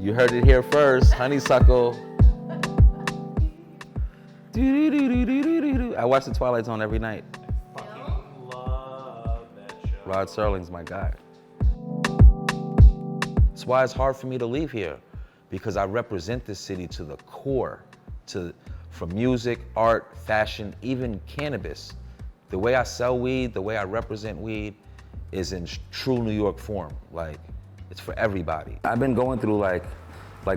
You heard it here first, Honeysuckle. I watch the Twilight Zone every night. I fucking love that show. Rod Serling's my guy. That's why it's hard for me to leave here, because I represent this city to the core, from music, art, fashion, even cannabis. The way I sell weed, the way I represent weed is in true New York form. Like, it's for everybody. I've been going through like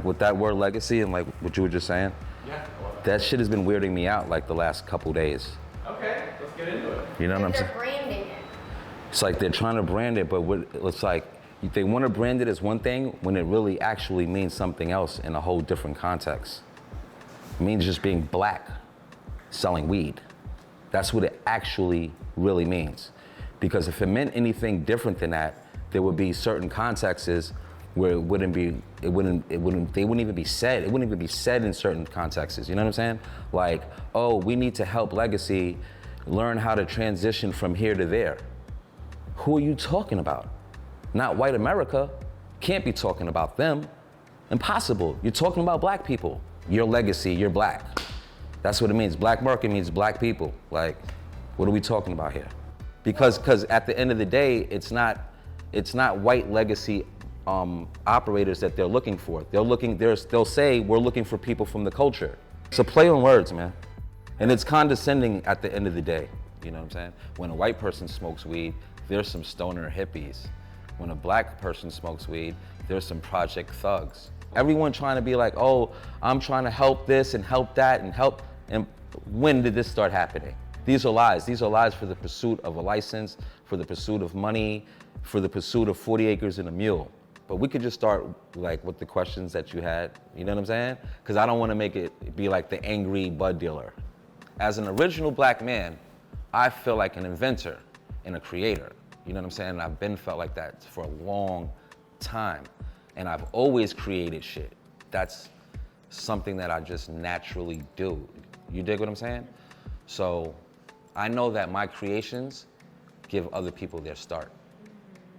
with that word legacy and like what you were just saying. Yeah. That shit has been weirding me out like the last couple days. Okay, let's get into it. You know what I'm saying? They're branding it. It's like they're trying to brand it, but it's like they want to brand it as one thing when it really actually means something else in a whole different context. It means just being black, selling weed. That's what it actually really means. Because if it meant anything different than that, there would be certain contexts where they wouldn't even be said. It wouldn't even be said in certain contexts. You know what I'm saying? Like, oh, we need to help Legacy learn how to transition from here to there. Who are you talking about? Not white America. Can't be talking about them. Impossible. You're talking about black people. Your legacy, you're black. That's what it means. Black market means black people. Like, what are we talking about here? Because at the end of the day, it's not white legacy operators that they're looking for. They'll say, we're looking for people from the culture. It's a play on words, man. And it's condescending at the end of the day. You know what I'm saying? When a white person smokes weed, there's some stoner hippies. When a black person smokes weed, there's some project thugs. Everyone trying to be like, oh, I'm trying to help this and help that and help. And when did this start happening? These are lies. These are lies for the pursuit of a license, for the pursuit of money, for the pursuit of 40 acres and a mule. But we could just start like with the questions that you had, you know what I'm saying? Because I don't want to make it be like the angry bud dealer. As an original black man, I feel like an inventor and a creator. You know what I'm saying? And I've been felt like that for a long time. And I've always created shit. That's something that I just naturally do. You dig what I'm saying? So I know that my creations give other people their start.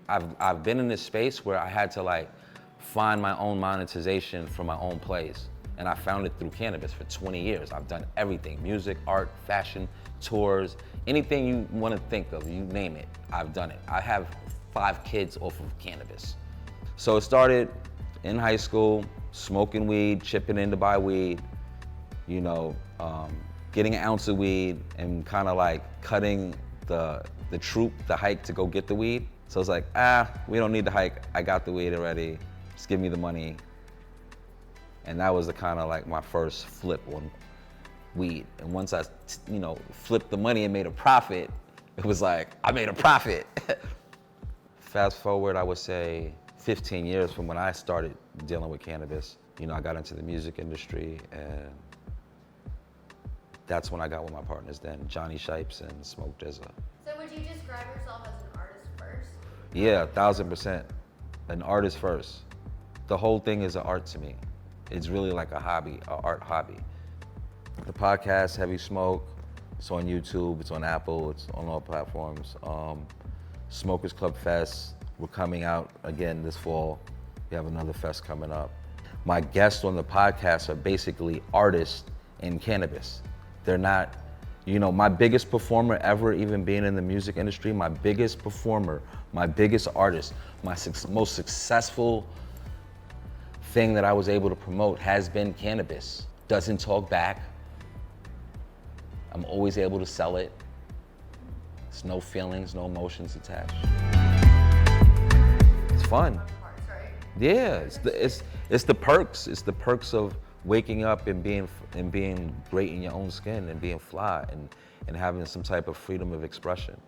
I've been in this space where I had to like find my own monetization for my own plays. And I found it through cannabis for 20 years. I've done everything, music, art, fashion, tours, anything you want to think of, you name it, I've done it. I have 5 kids off of cannabis. So it started in high school, smoking weed, chipping in to buy weed, you know, getting an ounce of weed and kind of like cutting the troop, the hike to go get the weed. So it's like, we don't need the hike. I got the weed already. Just give me the money. And that was the kind of like my first flip on weed. And once I, flipped the money and made a profit, it was like, I made a profit. Fast forward, I would say 15 years from when I started dealing with cannabis. I got into the music industry, and that's when I got with my partners then, Johnny Shipes and Smoke Dizza. So would you describe yourself as an artist first? Yeah, 1000%. An artist first. The whole thing is an art to me. It's really like a hobby, an art hobby. The podcast, Heavy Smoke, it's on YouTube, it's on Apple, it's on all platforms. Smokers Club Fest, we're coming out again this fall. We have another fest coming up. My guests on the podcast are basically artists in cannabis. They're not, my biggest performer ever, even being in the music industry, my biggest performer, my biggest artist, my most successful thing that I was able to promote has been cannabis. Doesn't talk back. I'm always able to sell it. There's no feelings, no emotions attached. It's fun. Yeah, it's the perks. It's the perks of waking up and being great in your own skin and being fly and having some type of freedom of expression.